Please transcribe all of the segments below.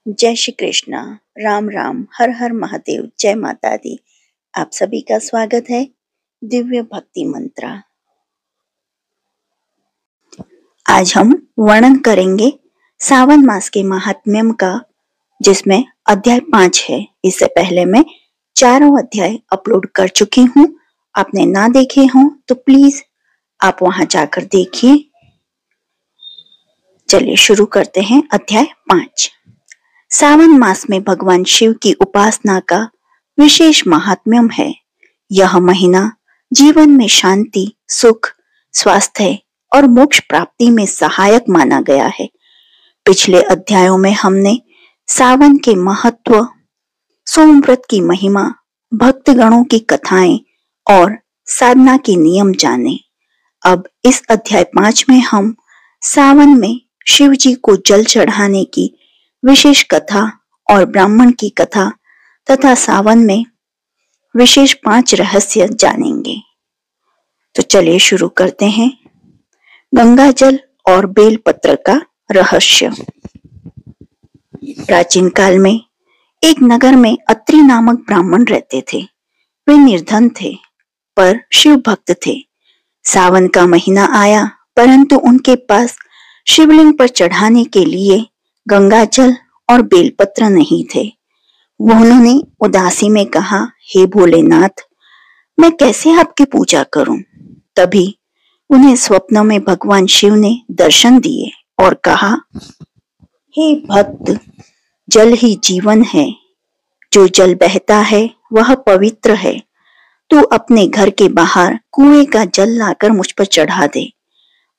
जय श्री कृष्णा। राम राम, हर हर महादेव, जय माता दी। आप सभी का स्वागत है दिव्य भक्ति मंत्रा। आज हम वर्णन करेंगे सावन मास के महात्म्यम का, जिसमें अध्याय 5 है। इससे पहले मैं चारों अध्याय अपलोड कर चुकी हूँ। आपने ना देखे हों तो प्लीज आप वहां जाकर देखिए। चलिए शुरू करते हैं। अध्याय 5। सावन मास में भगवान शिव की उपासना का विशेष महात्म्यम है। यह महीना जीवन में शांति, सुख, स्वास्थ्य और मोक्ष प्राप्ति में सहायक माना गया है। पिछले अध्यायों में हमने सावन के महत्व, सोमव्रत की महिमा, भक्तगणों की कथाएं और साधना के नियम जाने। अब इस अध्याय 5 में हम सावन में शिव जी को जल चढ़ाने की विशेष कथा और ब्राह्मण की कथा तथा सावन में विशेष 5 रहस्य जानेंगे। तो चलिए शुरू करते हैं। गंगा जल और बेलपत्र का रहस्य। प्राचीन काल में एक नगर में अत्रि नामक ब्राह्मण रहते थे। वे निर्धन थे पर शिव भक्त थे। सावन का महीना आया परंतु उनके पास शिवलिंग पर चढ़ाने के लिए गंगा जल और बेलपत्र नहीं थे। उन्होंने उदासी में कहा, हे भोलेनाथ, मैं कैसे आपकी पूजा करूं? तभी उन्हें स्वप्न में भगवान शिव ने दर्शन दिए और कहा, हे भक्त, जल ही जीवन है। जो जल बहता है वह पवित्र है। तू अपने घर के बाहर कुएं का जल लाकर मुझ पर चढ़ा दे,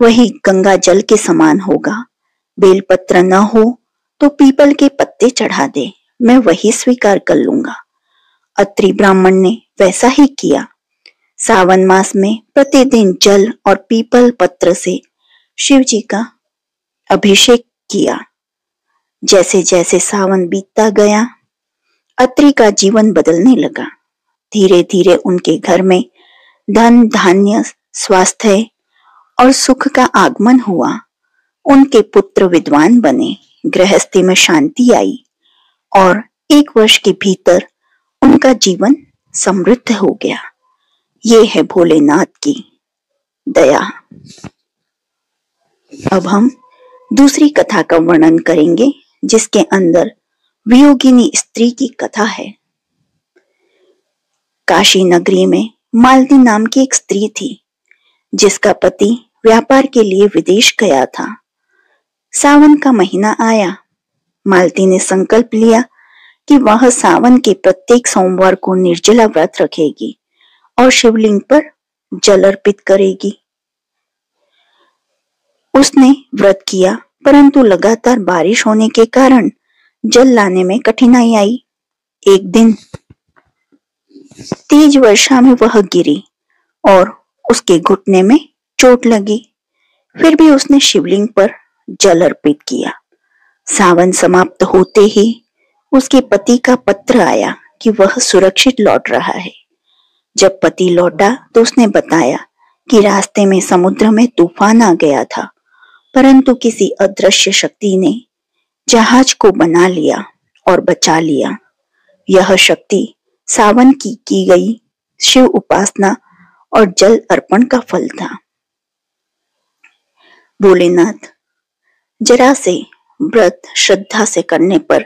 वही गंगा जल के समान होगा। बेलपत्र न हो तो पीपल के पत्ते चढ़ा दे, मैं वही स्वीकार कर लूंगा। अत्रि ब्राह्मण ने वैसा ही किया। सावन मास में प्रतिदिन जल और पीपल पत्र से शिव जी का अभिषेक किया। जैसे जैसे सावन बीतता गया, अत्रि का जीवन बदलने लगा। धीरे धीरे उनके घर में धन, धान्य, स्वास्थ्य और सुख का आगमन हुआ। उनके पुत्र विद्वान बने, गृहस्थी में शांति आई और 1 वर्ष के भीतर उनका जीवन समृद्ध हो गया। ये है भोलेनाथ की दया। अब हम दूसरी कथा का वर्णन करेंगे, जिसके अंदर वियोगिनी स्त्री की कथा है। काशी नगरी में मालती नाम की एक स्त्री थी, जिसका पति व्यापार के लिए विदेश गया था। सावन का महीना आया। मालती ने संकल्प लिया कि वह सावन के प्रत्येक सोमवार को निर्जला व्रत रखेगी और शिवलिंग पर जल अर्पित करेगी। उसने व्रत किया परंतु लगातार बारिश होने के कारण जल लाने में कठिनाई आई। एक दिन तेज वर्षा में वह गिरी और उसके घुटने में चोट लगी। फिर भी उसने शिवलिंग पर जल अर्पित किया। सावन समाप्त होते ही उसके पति का पत्र आया कि वह सुरक्षित लौट रहा है। जब पति लौटा तो उसने बताया कि रास्ते में समुद्र में तूफान आ गया था, परंतु किसी अदृश्य शक्ति ने जहाज को बना लिया और बचा लिया। यह शक्ति सावन की गई शिव उपासना और जल अर्पण का फल था। भोलेनाथ जरा से व्रत श्रद्धा से करने पर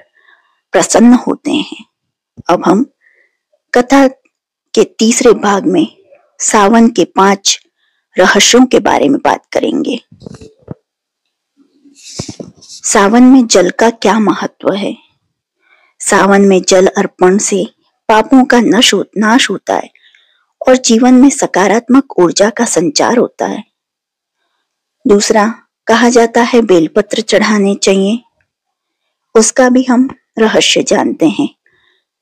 प्रसन्न होते हैं। अब हम कथा के तीसरे भाग में सावन के 5 रहस्यों के बारे में बात करेंगे। सावन में जल का क्या महत्व है? सावन में जल अर्पण से पापों का नाश होता है और जीवन में सकारात्मक ऊर्जा का संचार होता है। दूसरा, कहा जाता है बेलपत्र चढ़ाने चाहिए। उसका भी हम रहस्य जानते हैं।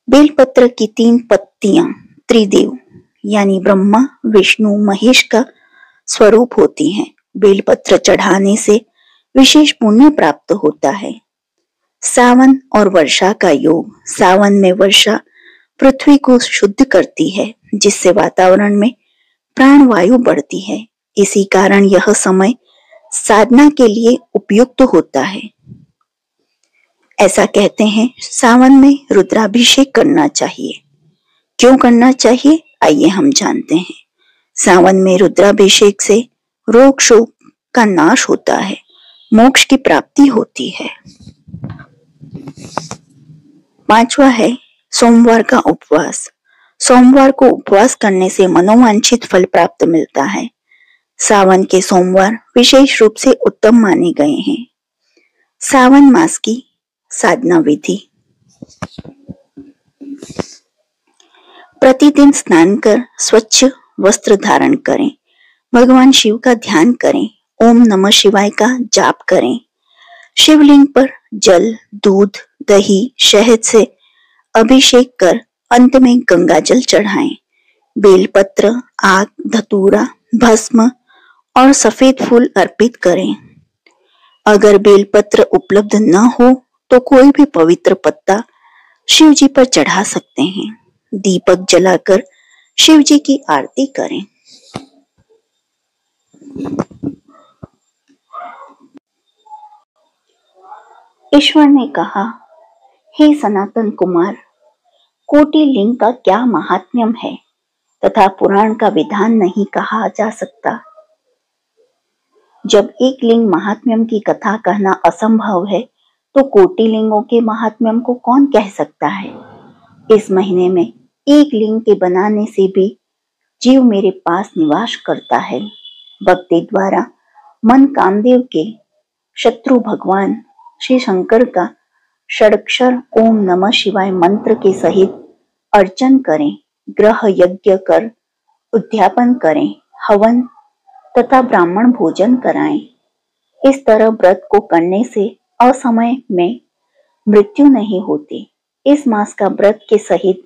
बेलपत्र की 3 पत्तियां त्रिदेव यानी ब्रह्मा, विष्णु, महेश का स्वरूप होती हैं। बेलपत्र चढ़ाने से विशेष पुण्य प्राप्त होता है। सावन और वर्षा का योग। सावन में वर्षा पृथ्वी को शुद्ध करती है, जिससे वातावरण में प्राणवायु बढ़ती है। इसी कारण यह समय साधना के लिए उपयुक्त होता है। ऐसा कहते हैं सावन में रुद्राभिषेक करना चाहिए। क्यों करना चाहिए, आइए हम जानते हैं। सावन में रुद्राभिषेक से रोग शोक का नाश होता है, मोक्ष की प्राप्ति होती है। पांचवा है सोमवार का उपवास। सोमवार को उपवास करने से मनोवांछित फल प्राप्त मिलता है। सावन के सोमवार विशेष रूप से उत्तम माने गए हैं। सावन मास की साधना विधि। प्रतिदिन स्नान कर स्वच्छ वस्त्र धारण करें, भगवान शिव का ध्यान करें, ओम नमः शिवाय का जाप करें, शिवलिंग पर जल, दूध, दही, शहद से अभिषेक कर अंत में गंगा जल चढ़ाएं। बेलपत्र, आग, धतूरा, भस्म और सफेद फूल अर्पित करें। अगर बेलपत्र उपलब्ध न हो तो कोई भी पवित्र पत्ता शिव जी पर चढ़ा सकते हैं। दीपक जलाकर शिव जी की आरती करें। ईश्वर ने कहा, हे सनातन कुमार, कोटि लिंग का क्या महात्म्यम है तथा पुराण का विधान नहीं कहा जा सकता। जब एक लिंग महात्म्यम की कथा कहना असंभव है तो कोटि लिंगों के महात्म्यम को कौन कह सकता है। इस महीने में एक लिंग के बनाने से भी जीव मेरे पास निवास करता है। भक्ति द्वारा मन कामदेव के शत्रु भगवान श्री शंकर का षडक्षर ओम नमः शिवाय मंत्र के सहित अर्चन करें, ग्रह यज्ञ कर उद्यापन करें, हवन तथा ब्राह्मण भोजन कराएं। इस तरह व्रत को करने से असमय में मृत्यु नहीं होती। इस मास का व्रत के सहित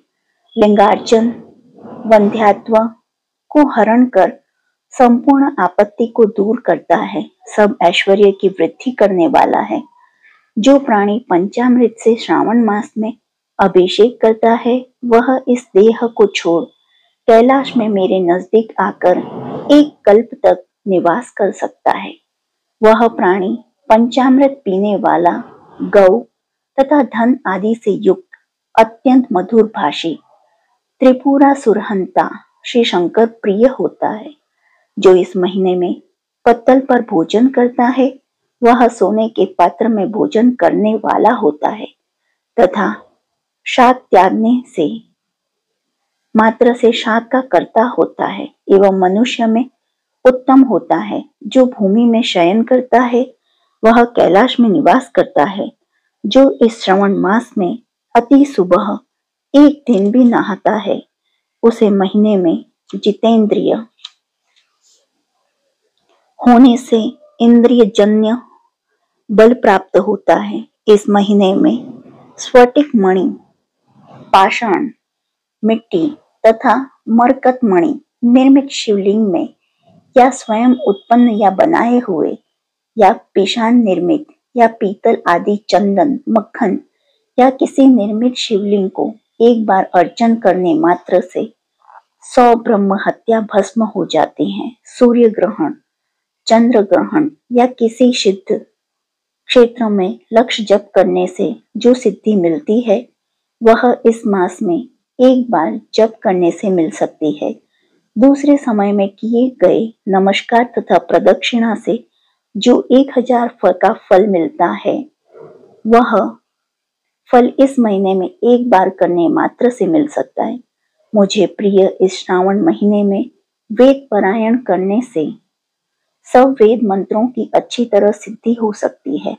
लिंगार्चन वंध्यात्व को हरण कर संपूर्ण आपत्ति को दूर करता है, सब ऐश्वर्य की वृद्धि करने वाला है। जो प्राणी पंचामृत से श्रावण मास में अभिषेक करता है वह इस देह को छोड़ कैलाश में मेरे नजदीक आकर एक कल्प तक निवास कर सकता है। वह प्राणी पंचामृत पीने वाला, गौ तथा धन आदि से युक्त अत्यंत मधुर भाषी त्रिपुरा सुरहंता श्री शंकर प्रिय होता है। जो इस महीने में पत्तल पर भोजन करता है वह सोने के पात्र में भोजन करने वाला होता है तथा शाक त्यागने से मात्र से शाक का कर्ता होता है एवं मनुष्य में उत्तम होता है। जो भूमि में शयन करता है वह कैलाश में निवास करता है। जो इस श्रवण मास में अति सुबह एक दिन भी नहाता है उसे महीने में जितेंद्रिय होने से इंद्रिय जन्य बल प्राप्त होता है। इस महीने में स्फटिक मणि, पाषाण, मिट्टी तथा मरकत मणि निर्मित शिवलिंग में या स्वयं उत्पन्न या बनाए हुए या पेशान निर्मित या पीतल आदि चंदन, मक्खन या किसी निर्मित शिवलिंग को एक बार अर्चन करने मात्र से 100 ब्रह्म हत्या भस्म हो जाती हैं। सूर्य ग्रहण, चंद्र ग्रहण या किसी सिद्ध क्षेत्र में लक्ष्य जप करने से जो सिद्धि मिलती है वह इस मास में एक बार जप करने से मिल सकती है। दूसरे समय में किए गए नमस्कार तथा प्रदक्षिणा से जो 1000 का फल मिलता है वह फल इस महीने में एक बार करने मात्र से मिल सकता है। मुझे प्रिय इस श्रावण महीने में वेद पारायण करने से सब वेद मंत्रों की अच्छी तरह सिद्धि हो सकती है।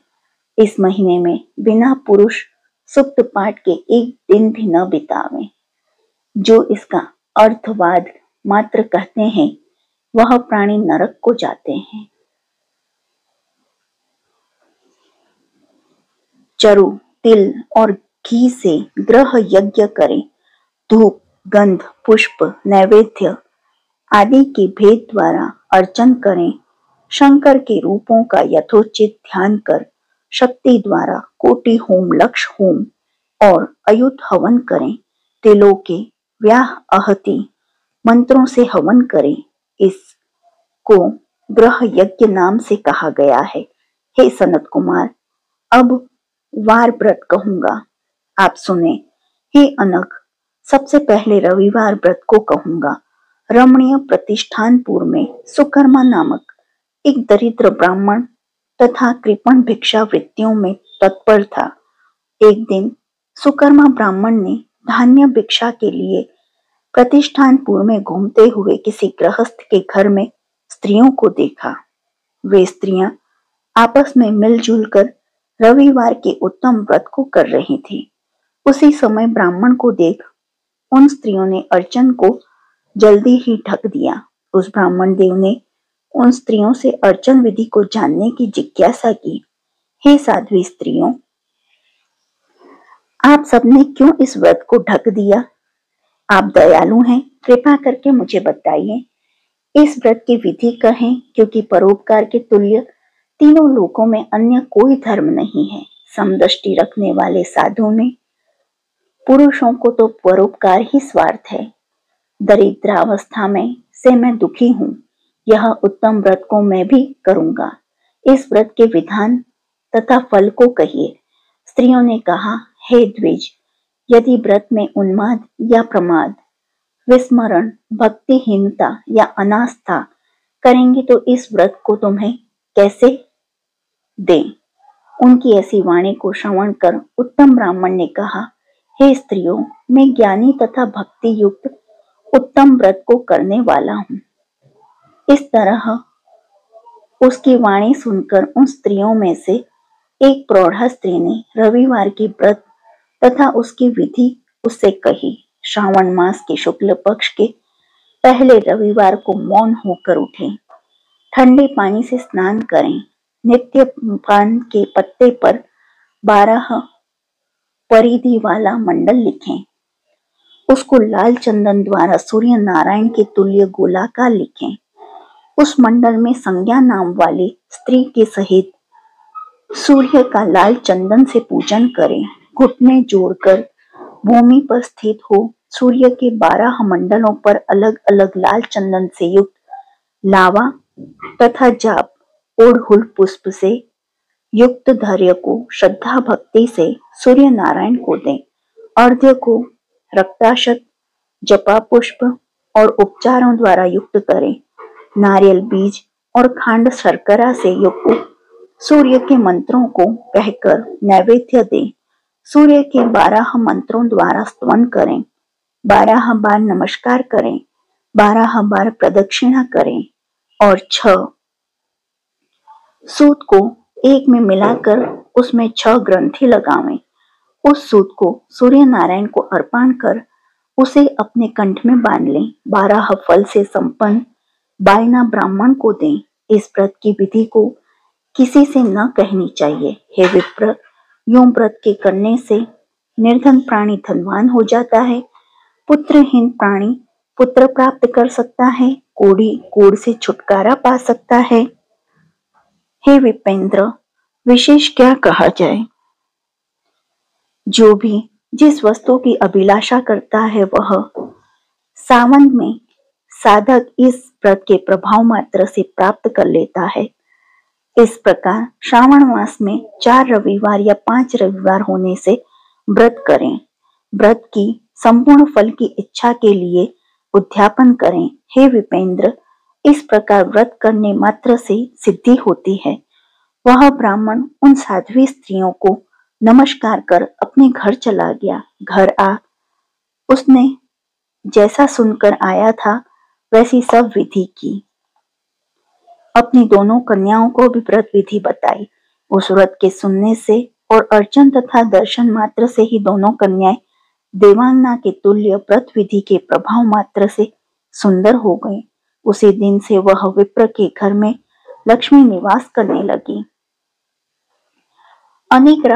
इस महीने में बिना पुरुष सुप्त पाठ के एक दिन भी न बितावें। जो इसका अर्थवाद मात्र कहते हैं वह प्राणी नरक को जाते हैं। चरु, तिल और घी से ग्रह यज्ञ करें। धूप, गंध, पुष्प, नैवेद्य आदि के भेद द्वारा अर्चन करें। शंकर के रूपों का यथोचित ध्यान कर शक्ति द्वारा कोटि होम, लक्ष होम और अयुत हवन करें। तिलों के व्याह आहति मंत्रों से हवन करें। इसको ग्रह यज्ञ नाम से कहा गया है। हे सनत कुमार, अब वार व्रत कहूंगा। आप सुने, हे अनघ, सबसे पहले रविवार व्रत को कहूंगा। रमणीय प्रतिष्ठानपुर में सुकर्मा नामक एक दरिद्र ब्राह्मण तथा कृपण भिक्षा वृत्तियों में तत्पर था। एक दिन सुकर्मा ब्राह्मण ने धान्य भिक्षा के लिए प्रतिष्ठानपुर में घूमते हुए किसी गृहस्थ के घर में स्त्रियों को देखा। वे स्त्रियां आपस में मिलजुल कर रविवार के उत्तम व्रत को कर रही थी। उसी समय ब्राह्मण को देख उन स्त्रियों ने अर्चन को जल्दी ही ढक दिया। उस ब्राह्मण देव ने उन स्त्रियों से अर्चन विधि को जानने की जिज्ञासा की। हे साध्वी स्त्रियों, आप सबने क्यों इस व्रत को ढक दिया? आप दयालु हैं, कृपा करके मुझे बताइए। इस व्रत की विधि कहें, क्योंकि परोपकार के तुल्य तीनों लोकों में अन्य कोई धर्म नहीं है। समदृष्टि रखने वाले साधु में पुरुषों को तो परोपकार ही स्वार्थ है। दरिद्रावस्था में से मैं दुखी हूँ। यह उत्तम व्रत को मैं भी करूंगा। इस व्रत के विधान तथा फल को कहिए। स्त्रियों ने कहा, हे द्विज, यदि व्रत में उन्माद या प्रमाद, विस्मरण, भक्तिहीनता या अनास्था करेंगे तो इस व्रत को तुम्हें कैसे दें? उनकी ऐसी वाणी को श्रवण कर उत्तम ब्राह्मण ने कहा, हे स्त्रियों, मैं ज्ञानी तथा भक्ति युक्त उत्तम व्रत को करने वाला हूँ। इस तरह उसकी वाणी सुनकर उन स्त्रियों में से एक प्रौढ़ा स्त्री ने रविवार की व्रत तथा उसकी विधि उससे कही। श्रावण मास के शुक्ल पक्ष के पहले रविवार को मौन होकर उठें, ठंडे पानी से स्नान करें, नित्य पान के पत्ते पर 12 परिधि वाला मंडल लिखें, उसको लाल चंदन द्वारा सूर्य नारायण के तुल्य गोलाकार लिखें। उस मंडल में संज्ञा नाम वाली स्त्री के सहित सूर्य का लाल चंदन से पूजन करें। घुटने जोड़कर भूमि पर स्थित हो सूर्य के 12 मंडलों पर अलग अलग लाल चंदन से युक्त लावा तथा जाप ओढ़हुल पुष्प से युक्त धैर्य को श्रद्धा भक्ति से सूर्य नारायण को दें। अर्घ्य को रक्ताशत, जपा पुष्प और उपचारों द्वारा युक्त करें। नारियल बीज और खांड शर्करा से युक्त सूर्य के मंत्रों को कहकर नैवेद्य दें। सूर्य के 12 मंत्रों द्वारा स्तवन करें, 12 बार नमस्कार करें, 12 बार प्रदक्षिणा करें और 6 सूत को एक में मिलाकर उसमें 6 ग्रंथि लगावें। उस सूत को सूर्य नारायण को अर्पण कर उसे अपने कंठ में बांध लें। 12 फल से संपन्न बायना ब्राह्मण को दें। इस व्रत की विधि को किसी से न कहनी चाहिए। हे विप्र, यूं व्रत के करने से निर्धन प्राणी धनवान हो जाता है, पुत्रहीन प्राणी पुत्र प्राप्त कर सकता है, कोढ़ी कोढ़ से छुटकारा पा सकता है। हे विपेंद्र, विशेष क्या कहा जाए? जो भी जिस वस्तु की अभिलाषा करता है वह सावन में साधक इस व्रत के प्रभाव मात्र से प्राप्त कर लेता है। इस प्रकार श्रावण मास में 4 रविवार या 5 रविवार होने से व्रत करें। व्रत की संपूर्ण फल की इच्छा के लिए उद्यापन करें। हे विपेंद्र, इस प्रकार व्रत करने मात्र से सिद्धि होती है। वह ब्राह्मण उन साध्वी स्त्रियों को नमस्कार कर अपने घर चला गया। घर आ उसने जैसा सुनकर आया था वैसी सब विधि की। अपनी दोनों कन्याओं को भी व्रत विधि बताई। उस व्रत के सुनने से और अर्चन तथा दर्शन मात्र से ही दोनों कन्याएं देवांगना के तुल्य व्रत विधि के प्रभाव मात्र से सुंदर हो गई। उसी दिन से वह विप्र के घर में लक्ष्मी निवास करने लगी। अनेक